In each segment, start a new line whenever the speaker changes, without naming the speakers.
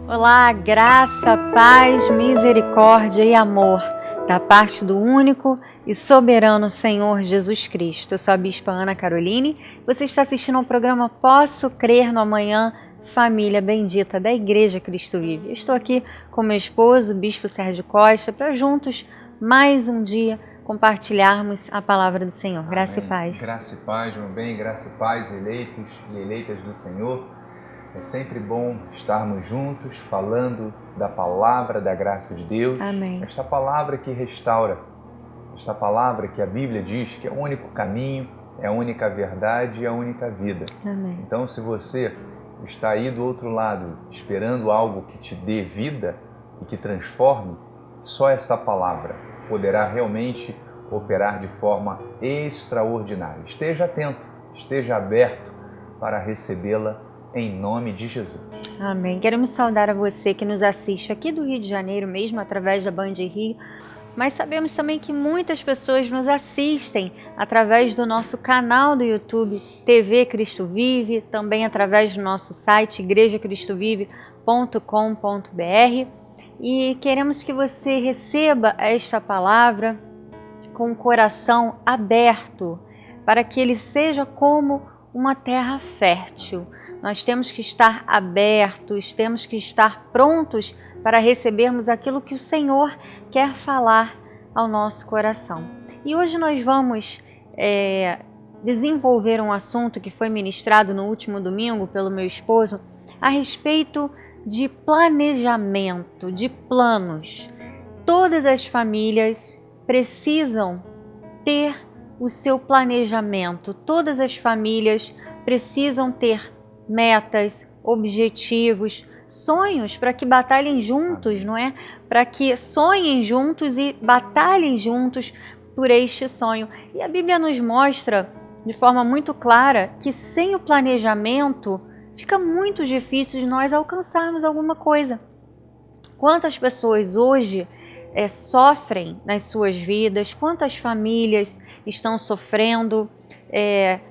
Olá, graça, paz, misericórdia e amor da parte do único e soberano Senhor Jesus Cristo. Eu sou a Bispa Ana Caroline. Você está assistindo ao programa Posso Crer no Amanhã, família bendita da Igreja Cristo Vive. Eu estou aqui com meu esposo, o Bispo Sérgio Costa, para juntos, mais um dia, compartilharmos a palavra do Senhor. Graça
Amém.
e paz.
Graça e paz, meu bem, graça e paz, eleitos e eleitas do Senhor. É sempre bom estarmos juntos falando da palavra da graça de Deus.
Amém.
Esta palavra que restaura, esta palavra que a Bíblia diz que é o único caminho, é a única verdade e a única vida.
Amém.
Então, se você está aí do outro lado esperando algo que te dê vida e que transforme, só essa palavra poderá realmente operar de forma extraordinária. Esteja atento, esteja aberto para recebê-la em nome de Jesus.
Amém. Queremos saudar a você que nos assiste aqui do Rio de Janeiro, mesmo através da Band Rio, mas sabemos também que muitas pessoas nos assistem através do nosso canal do YouTube, TV Cristo Vive, também através do nosso site igrejacristovive.com.br, e queremos que você receba esta palavra com o coração aberto, para que ele seja como uma terra fértil. Nós temos que estar abertos, temos que estar prontos para recebermos aquilo que o Senhor quer falar ao nosso coração. E hoje nós vamos desenvolver um assunto que foi ministrado no último domingo pelo meu esposo a respeito de planejamento, de planos. Todas as famílias precisam ter o seu planejamento, todas as famílias precisam ter metas, objetivos, sonhos para que batalhem juntos, não é? Para que sonhem juntos e batalhem juntos por este sonho. E a Bíblia nos mostra de forma muito clara que sem o planejamento fica muito difícil de nós alcançarmos alguma coisa. Quantas pessoas hoje sofrem nas suas vidas, quantas famílias estão sofrendo,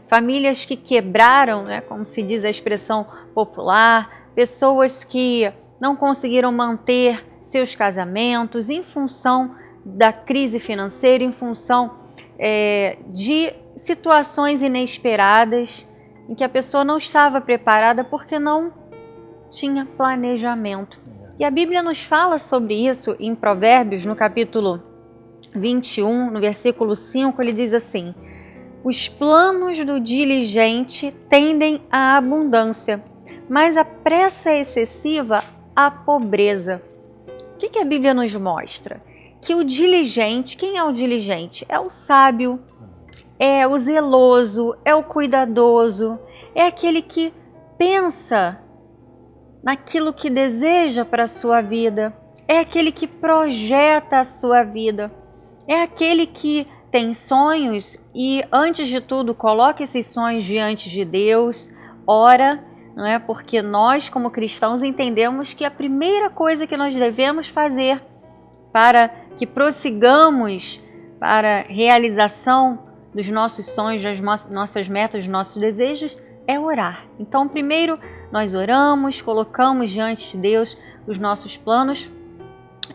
famílias que quebraram, né, como se diz a expressão popular, pessoas que não conseguiram manter seus casamentos em função da crise financeira, em função de situações inesperadas em que a pessoa não estava preparada porque não tinha planejamento. E a Bíblia nos fala sobre isso em Provérbios, no capítulo 21, no versículo 5, ele diz assim: os planos do diligente tendem à abundância, mas a pressa excessiva à pobreza. O que a Bíblia nos mostra? Que o diligente, quem é o diligente? É o sábio, é o zeloso, é o cuidadoso, é aquele que pensa naquilo que deseja para a sua vida, é aquele que projeta a sua vida, é aquele que tem sonhos e, antes de tudo, coloca esses sonhos diante de Deus, ora, não é? Porque nós, como cristãos, entendemos que a primeira coisa que nós devemos fazer para que prossigamos para a realização dos nossos sonhos, das nossas metas, dos nossos desejos, é orar. Então, primeiro, nós oramos, colocamos diante de Deus os nossos planos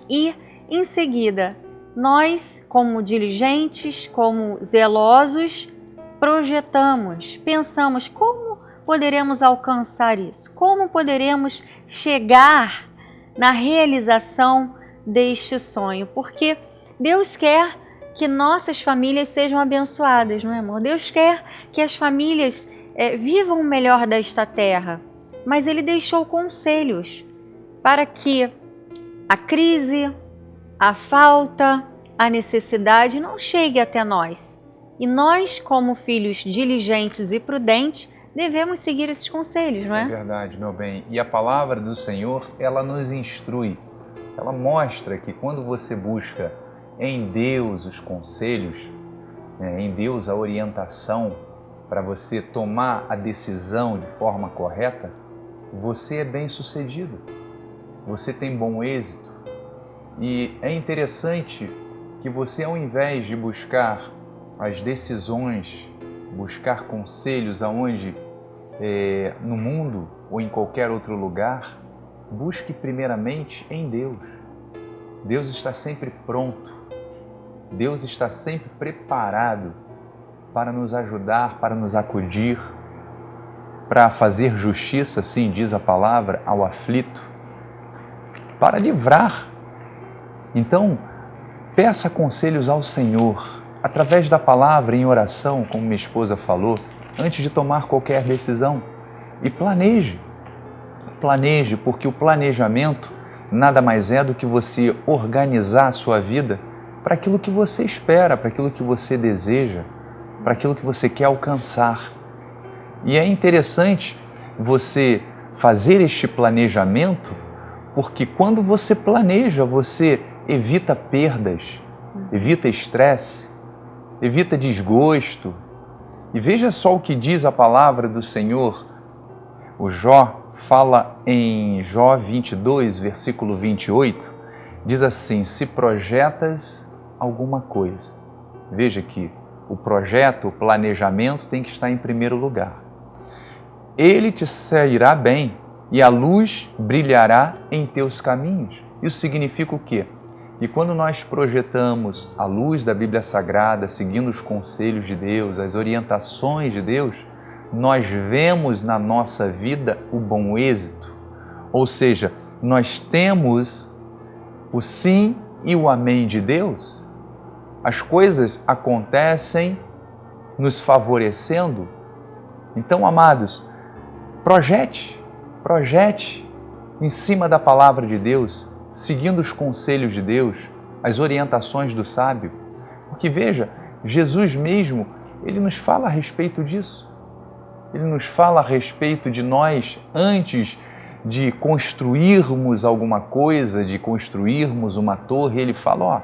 e, em seguida, nós, como diligentes, como zelosos, projetamos, pensamos como poderemos alcançar isso, como poderemos chegar na realização deste sonho, porque Deus quer que nossas famílias sejam abençoadas, não é, amor? Deus quer que as famílias vivam o melhor desta terra, mas Ele deixou conselhos para que a crise, a falta, a necessidade não chegue até nós. E nós, como filhos diligentes e prudentes, devemos seguir esses conselhos, não é?
É verdade, meu bem. E a palavra do Senhor, ela nos instrui. Ela mostra que quando você busca em Deus os conselhos, em Deus a orientação para você tomar a decisão de forma correta, você é bem-sucedido, você tem bom êxito. E é interessante que você, ao invés de buscar as decisões, buscar conselhos aonde no mundo ou em qualquer outro lugar, busque primeiramente em Deus. Deus está sempre pronto. Deus está sempre preparado para nos ajudar, para nos acudir, para fazer justiça, assim diz a palavra, ao aflito, para livrar. Então, peça conselhos ao Senhor, através da palavra, em oração, como minha esposa falou, antes de tomar qualquer decisão. E planeje. Planeje, porque o planejamento nada mais é do que você organizar a sua vida para aquilo que você espera, para aquilo que você deseja, para aquilo que você quer alcançar. E é interessante você fazer este planejamento, porque quando você planeja, você evita perdas, evita estresse, evita desgosto. E veja só o que diz a palavra do Senhor. O Jó fala em Jó 22, versículo 28, diz assim: se projetas alguma coisa. Veja que o projeto, o planejamento tem que estar em primeiro lugar. Ele te sairá bem e a luz brilhará em teus caminhos. Isso significa o quê? E quando nós projetamos a luz da Bíblia Sagrada, seguindo os conselhos de Deus, as orientações de Deus, nós vemos na nossa vida o bom êxito. Ou seja, nós temos o sim e o amém de Deus. As coisas acontecem nos favorecendo. Então, amados, projete em cima da palavra de Deus, seguindo os conselhos de Deus, as orientações do sábio. Porque veja, Jesus mesmo, ele nos fala a respeito disso. Ele nos fala a respeito de nós, antes de construirmos alguma coisa, de construirmos uma torre, ele fala,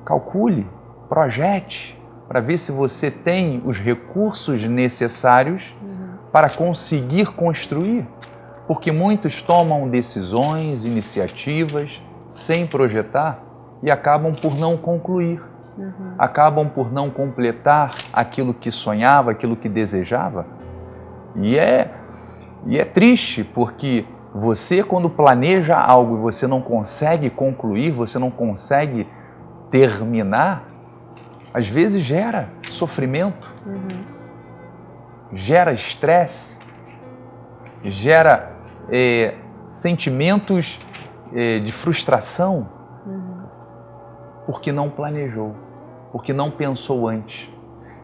calcule, projete, para ver se você tem os recursos necessários para conseguir construir. Porque muitos tomam decisões, iniciativas, sem projetar e acabam por não concluir. Acabam por não completar aquilo que sonhava, aquilo que desejava. E é triste, porque você, quando planeja algo e você não consegue concluir, você não consegue terminar, às vezes gera sofrimento, gera estresse, gera sentimentos de frustração, porque não planejou, porque não pensou antes.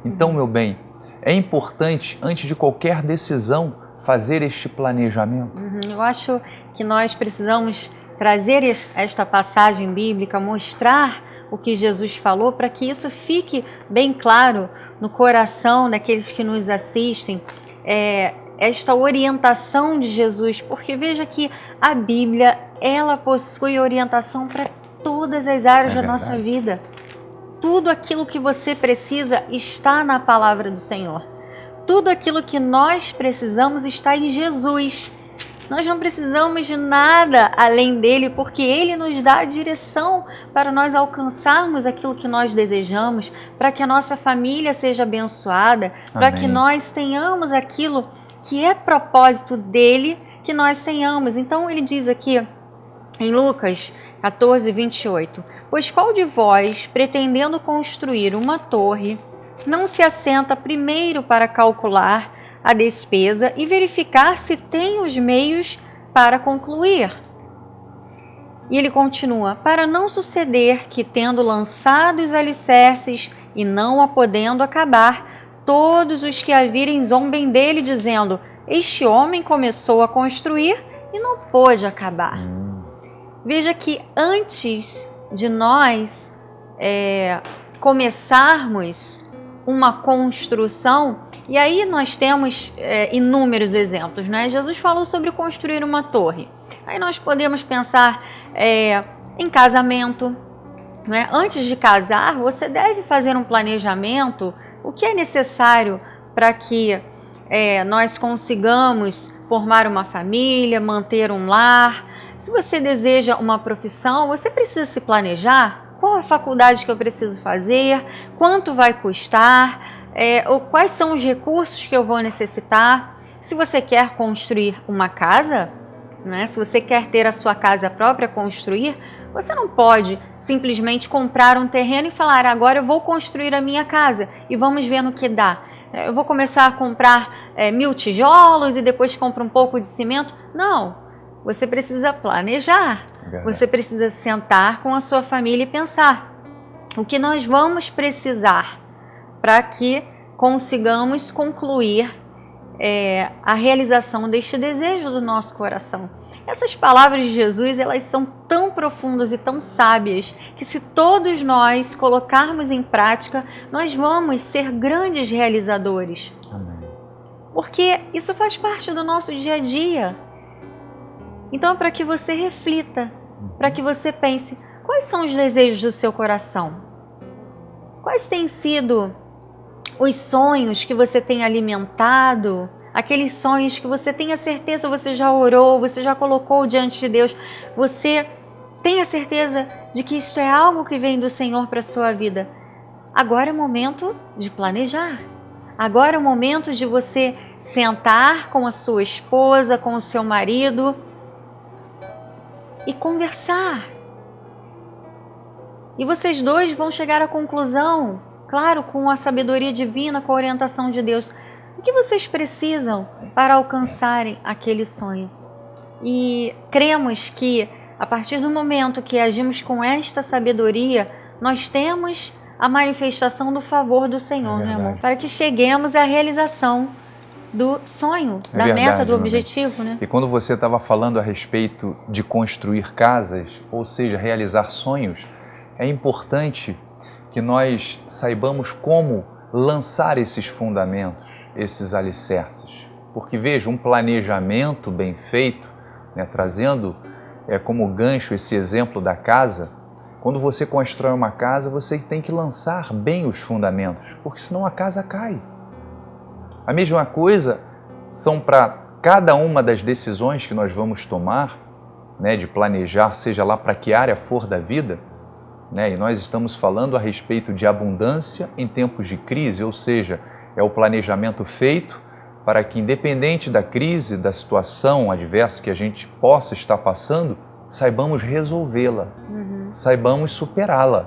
Então, meu bem, é importante, antes de qualquer decisão, fazer este planejamento.
Eu acho que nós precisamos trazer esta passagem bíblica, mostrar o que Jesus falou, para que isso fique bem claro no coração daqueles que nos assistem, esta orientação de Jesus, porque veja que a Bíblia, ela possui orientação para todas as áreas da nossa vida. Tudo aquilo que você precisa está na palavra do Senhor. Tudo aquilo que nós precisamos está em Jesus. Nós não precisamos de nada além dele, porque ele nos dá a direção para nós alcançarmos aquilo que nós desejamos, para que a nossa família seja abençoada, para que nós tenhamos aquilo que é propósito dele, que nós tenhamos. Então ele diz aqui em Lucas 14, 28, pois qual de vós, pretendendo construir uma torre, não se assenta primeiro para calcular a despesa e verificar se tem os meios para concluir? E ele continua, para não suceder que, tendo lançado os alicerces e não a podendo acabar, todos os que a virem zombem dele, dizendo, este homem começou a construir e não pôde acabar. Veja que antes de nós começarmos uma construção, e aí nós temos inúmeros exemplos, né? Jesus falou sobre construir uma torre. Aí nós podemos pensar em casamento, né? Antes de casar, você deve fazer um planejamento, o que é necessário para que nós consigamos formar uma família, manter um lar. Se você deseja uma profissão, você precisa se planejar. Qual a faculdade que eu preciso fazer? Quanto vai custar? Ou quais são os recursos que eu vou necessitar? Se você quer construir uma casa, não é? Se você quer ter a sua casa própria, construir, você não pode simplesmente comprar um terreno e falar, agora eu vou construir a minha casa e vamos ver no que dá. Eu vou começar a comprar 1000 tijolos e depois compro um pouco de cimento. Não, você precisa planejar, você precisa sentar com a sua família e pensar o que nós vamos precisar para que consigamos concluir a realização deste desejo do nosso coração. Essas palavras de Jesus, elas são tão profundas e tão sábias que se todos nós colocarmos em prática, nós vamos ser grandes realizadores.
Amém.
Porque isso faz parte do nosso dia a dia. Então, para que você reflita, para que você pense, quais são os desejos do seu coração? Quais têm sido os sonhos que você tem alimentado, aqueles sonhos que você tem a certeza, você já orou, você já colocou diante de Deus, você tem a certeza de que isto é algo que vem do Senhor para a sua vida. Agora é o momento de planejar. Agora é o momento de você sentar com a sua esposa, com o seu marido e conversar. E vocês dois vão chegar à conclusão, claro, com a sabedoria divina, com a orientação de Deus, o que vocês precisam para alcançarem aquele sonho. E cremos que, a partir do momento que agimos com esta sabedoria, nós temos a manifestação do favor do Senhor, né, amor? Para que cheguemos à realização do sonho, da meta, do objetivo, né?
E quando você estava falando a respeito de construir casas, ou seja, realizar sonhos, é importante que nós saibamos como lançar esses fundamentos, esses alicerces. Porque veja, um planejamento bem feito, né, trazendo como gancho esse exemplo da casa, quando você constrói uma casa, você tem que lançar bem os fundamentos, porque senão a casa cai. A mesma coisa são para cada uma das decisões que nós vamos tomar, né, de planejar, seja lá para que área for da vida, né, e nós estamos falando a respeito de abundância em tempos de crise, ou seja, é o planejamento feito para que, independente da crise, da situação adversa que a gente possa estar passando, saibamos resolvê-la, saibamos superá-la.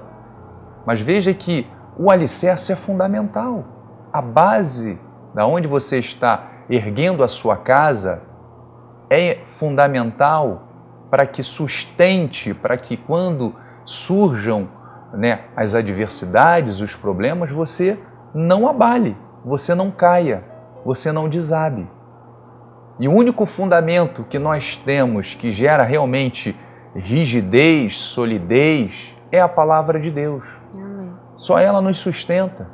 Mas veja que o alicerce é fundamental. A base da onde você está erguendo a sua casa é fundamental para que sustente, para que quando surjam, né, as adversidades, os problemas, você não abale, você não caia, você não desabe. E o único fundamento que nós temos que gera realmente rigidez, solidez, é a palavra de Deus.
Amém.
Só ela nos sustenta,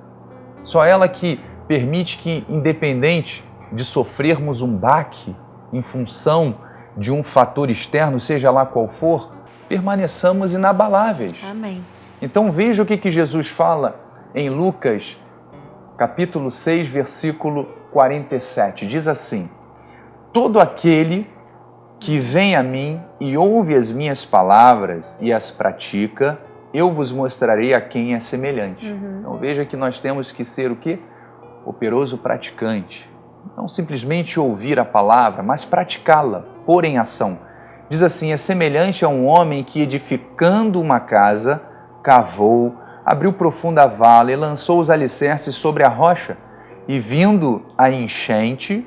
só ela que permite que, independente de sofrermos um baque em função de um fator externo, seja lá qual for, permaneçamos inabaláveis.
Amém.
Então veja o que Jesus fala em Lucas, capítulo 6, versículo 47. Diz assim: todo aquele que vem a mim e ouve as minhas palavras e as pratica, eu vos mostrarei a quem é semelhante. Então veja que nós temos que ser o quê? Operoso praticante. Não simplesmente ouvir a palavra, mas praticá-la, pôr em ação. Diz assim: é semelhante a um homem que, edificando uma casa, cavou, abriu profunda vala e lançou os alicerces sobre a rocha. E vindo a enchente,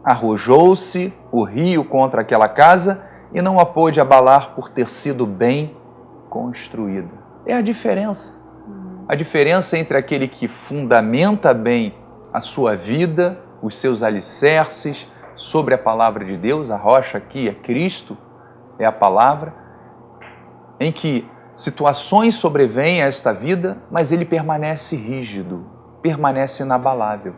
arrojou-se o rio contra aquela casa e não a pôde abalar por ter sido bem construída. É a diferença. A diferença entre aquele que fundamenta bem a sua vida, os seus alicerces sobre a palavra de Deus, a rocha aqui é Cristo, é a palavra, em que situações sobrevêm a esta vida, mas ele permanece rígido, permanece inabalável.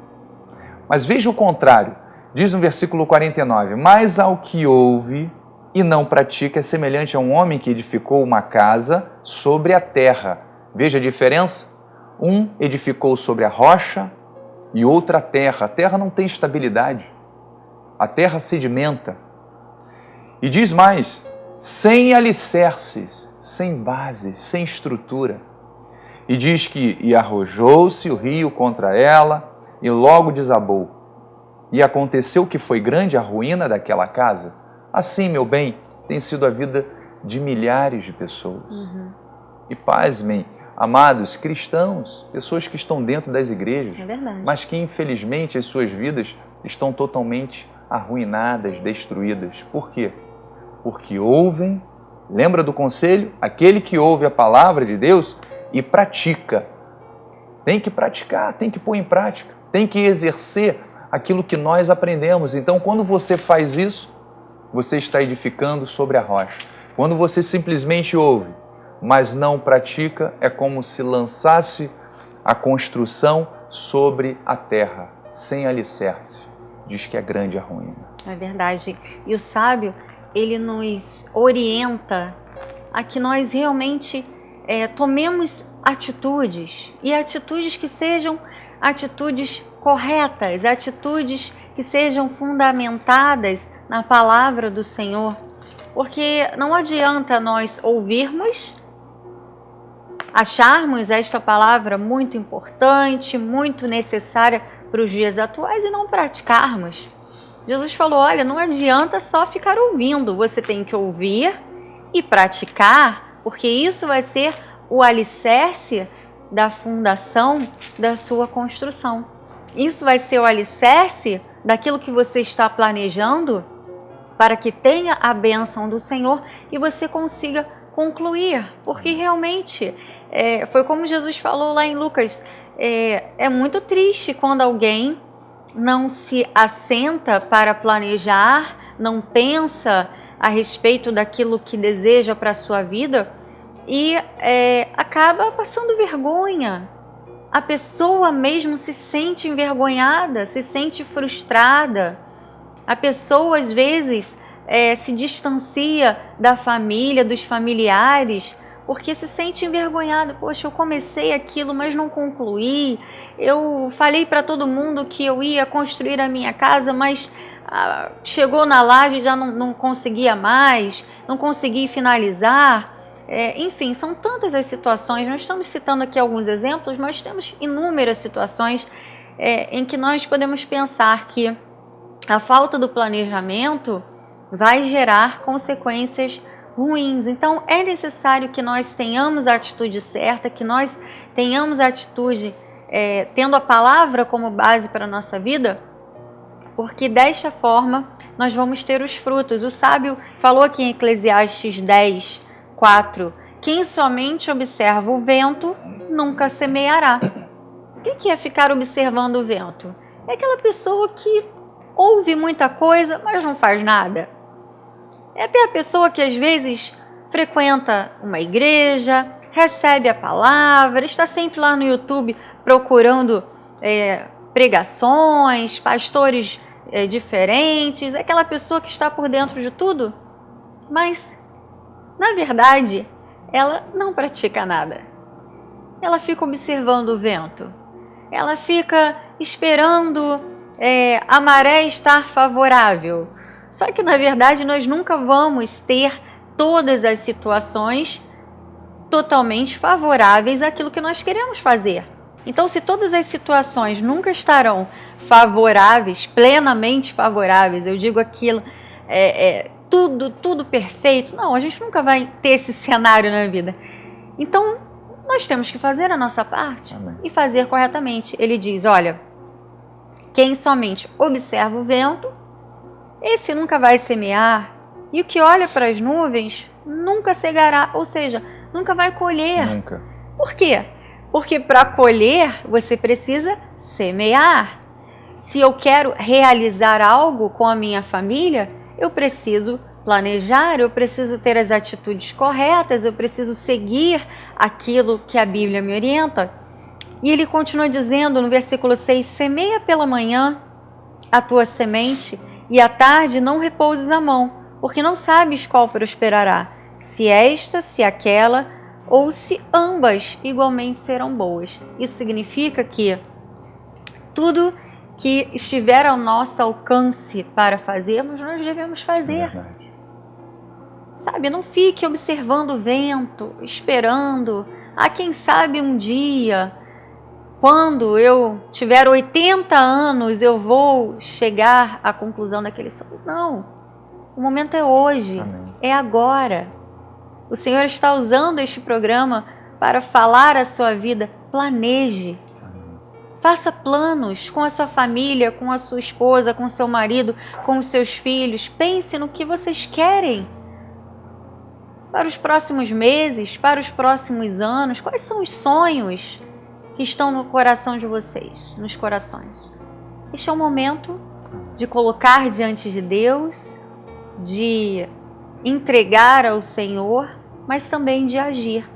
Mas veja o contrário, diz no versículo 49, mas ao que ouve e não pratica é semelhante a um homem que edificou uma casa sobre a terra. Veja a diferença? Um edificou sobre a rocha e outra a terra. A terra não tem estabilidade. A terra sedimenta. E diz mais, sem alicerces, sem bases, sem estrutura. E diz que e arrojou-se o rio contra ela e logo desabou. E aconteceu que foi grande a ruína daquela casa. Assim, meu bem, tem sido a vida de milhares de pessoas. E pasmem, amados cristãos, pessoas que estão dentro das igrejas,
É verdade.
mas que infelizmente as suas vidas estão totalmente arruinadas, destruídas. Por quê? Porque ouvem, lembra do conselho? Aquele que ouve a palavra de Deus e pratica. Tem que praticar, tem que pôr em prática, tem que exercer aquilo que nós aprendemos. Então, quando você faz isso, você está edificando sobre a rocha. Quando você simplesmente ouve, mas não pratica, é como se lançasse a construção sobre a terra, sem alicerce. Diz que é grande a ruína.
É verdade. E o sábio, ele nos orienta a que nós realmente tomemos atitudes, e atitudes que sejam atitudes corretas, atitudes que sejam fundamentadas na palavra do Senhor, porque não adianta nós ouvirmos, acharmos esta palavra muito importante, muito necessária para os dias atuais e não praticarmos. Jesus falou, olha, não adianta só ficar ouvindo, você tem que ouvir e praticar, porque isso vai ser o alicerce da fundação da sua construção. Isso vai ser o alicerce daquilo que você está planejando para que tenha a bênção do Senhor e você consiga concluir. Porque realmente, foi como Jesus falou lá em Lucas, é muito triste quando alguém não se assenta para planejar, não pensa a respeito daquilo que deseja para a sua vida e acaba passando vergonha. A pessoa mesmo se sente envergonhada, se sente frustrada. A pessoa às vezes se distancia da família, dos familiares, porque se sente envergonhada. Poxa, eu comecei aquilo, mas não concluí. Eu falei para todo mundo que eu ia construir a minha casa, mas chegou na laje e já não conseguia mais, não consegui finalizar. Enfim, são tantas as situações, nós estamos citando aqui alguns exemplos, mas temos inúmeras situações em que nós podemos pensar que a falta do planejamento vai gerar consequências ruins. Então, é necessário que nós tenhamos a atitude certa, que nós tenhamos a atitude tendo a palavra como base para a nossa vida, porque desta forma nós vamos ter os frutos. O sábio falou aqui em Eclesiastes 10, 4, quem somente observa o vento nunca semeará. O que é ficar observando o vento? É aquela pessoa que ouve muita coisa, mas não faz nada. É até a pessoa que às vezes frequenta uma igreja, recebe a palavra, está sempre lá no YouTube procurando pregações, pastores diferentes, é aquela pessoa que está por dentro de tudo, mas na verdade ela não pratica nada. Ela fica observando o vento, ela fica esperando a maré estar favorável. Só que na verdade nós nunca vamos ter todas as situações totalmente favoráveis àquilo que nós queremos fazer. Então, se todas as situações nunca estarão favoráveis, plenamente favoráveis, eu digo aquilo, tudo perfeito, não, a gente nunca vai ter esse cenário na vida. Então, nós temos que fazer a nossa parte. Amém. E fazer corretamente. Ele diz, olha, quem somente observa o vento, esse nunca vai semear, e o que olha para as nuvens nunca cegará, ou seja, nunca vai colher.
Nunca.
Por quê? Porque para colher você precisa semear. Se eu quero realizar algo com a minha família, eu preciso planejar, eu preciso ter as atitudes corretas, eu preciso seguir aquilo que a Bíblia me orienta. E ele continua dizendo no versículo 6, semeia pela manhã a tua semente e à tarde não repouses a mão, porque não sabes qual prosperará, se esta, se aquela, ou se ambas igualmente serão boas. Isso significa que tudo que estiver ao nosso alcance para fazermos, nós devemos fazer. Sabe, não fique observando o vento, esperando. Quem sabe um dia, quando eu tiver 80 anos, eu vou chegar à conclusão daquele sonho. Não. O momento é hoje,
Amém.
é agora. O Senhor está usando este programa para falar a sua vida. Planeje. Faça planos com a sua família, com a sua esposa, com o seu marido, com os seus filhos. Pense no que vocês querem para os próximos meses, para os próximos anos. Quais são os sonhos que estão no coração de vocês, nos corações? Este é o momento de colocar diante de Deus, de entregar ao Senhor, mas também de agir.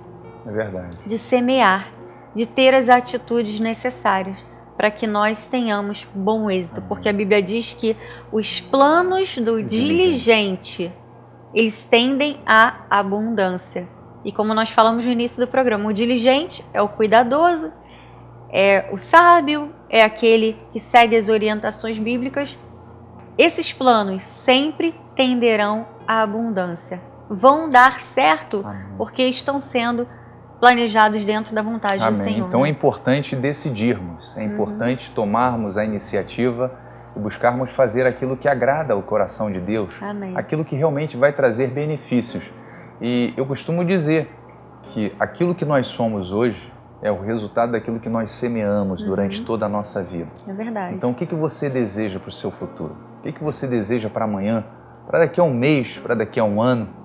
É verdade.
De semear, de ter as atitudes necessárias para que nós tenhamos bom êxito. Porque a Bíblia diz que os planos do diligente, eles tendem à abundância. E como nós falamos no início do programa, o diligente é o cuidadoso, é o sábio, é aquele que segue as orientações bíblicas. Esses planos sempre tenderão à abundância. Vão dar certo. Amém. Porque estão sendo planejados dentro da vontade do Senhor.
Então é importante decidirmos, é importante tomarmos a iniciativa e buscarmos fazer aquilo que agrada ao coração de Deus, aquilo que realmente vai trazer benefícios. E eu costumo dizer que aquilo que nós somos hoje é o resultado daquilo que nós semeamos durante toda a nossa vida.
É verdade.
Então o que você deseja para o seu futuro? O que você deseja para amanhã, para daqui a um mês, para daqui a um ano?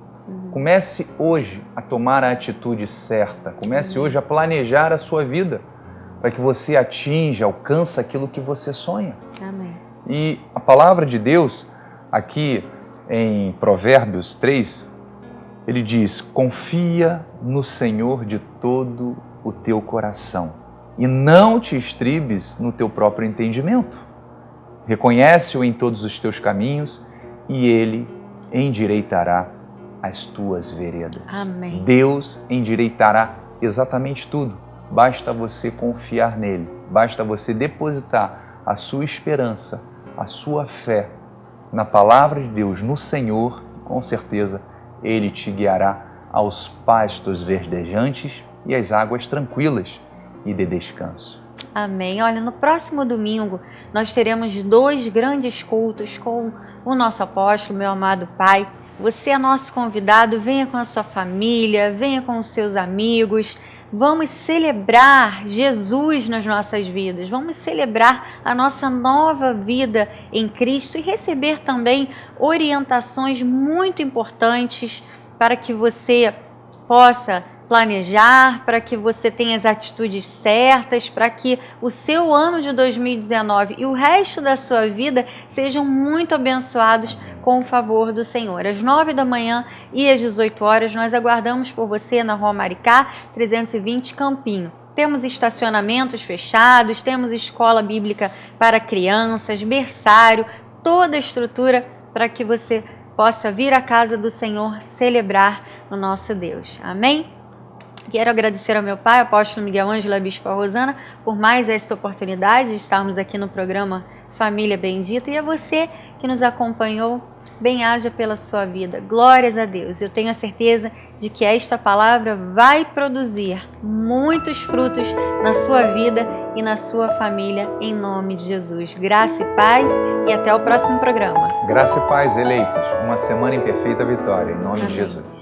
Comece hoje a tomar a atitude certa, comece hoje a planejar a sua vida, para que você atinja, alcance aquilo que você sonha.
Amém.
E a palavra de Deus, aqui em Provérbios 3, ele diz: confia no Senhor de todo o teu coração e não te estribes no teu próprio entendimento. Reconhece-o em todos os teus caminhos e ele endireitará as tuas veredas.
Amém.
Deus endireitará exatamente tudo. Basta você confiar nele, basta você depositar a sua esperança, a sua fé na palavra de Deus, no Senhor. Com certeza ele te guiará aos pastos verdejantes e às águas tranquilas e de descanso.
Amém. Olha, no próximo domingo nós teremos 2 grandes cultos com o nosso apóstolo, meu amado Pai. Você é nosso convidado, venha com a sua família, venha com os seus amigos. Vamos celebrar Jesus nas nossas vidas, vamos celebrar a nossa nova vida em Cristo e receber também orientações muito importantes para que você possa planejar, para que você tenha as atitudes certas, para que o seu ano de 2019 e o resto da sua vida sejam muito abençoados com o favor do Senhor. Às 9 da manhã e às 18 horas nós aguardamos por você na Rua Maricá, 320 Campinho. Temos estacionamentos fechados, temos escola bíblica para crianças, berçário, toda a estrutura para que você possa vir à casa do Senhor celebrar o nosso Deus. Amém? Quero agradecer ao meu pai, apóstolo Miguel Ângelo e a bispa Rosana, por mais esta oportunidade de estarmos aqui no programa Família Bendita, e a você que nos acompanhou, bem-haja pela sua vida. Glórias a Deus. Eu tenho a certeza de que esta palavra vai produzir muitos frutos na sua vida e na sua família, em nome de Jesus. Graça e paz e até o próximo programa.
Graça e paz, eleitos. Uma semana em perfeita vitória, em nome de Jesus.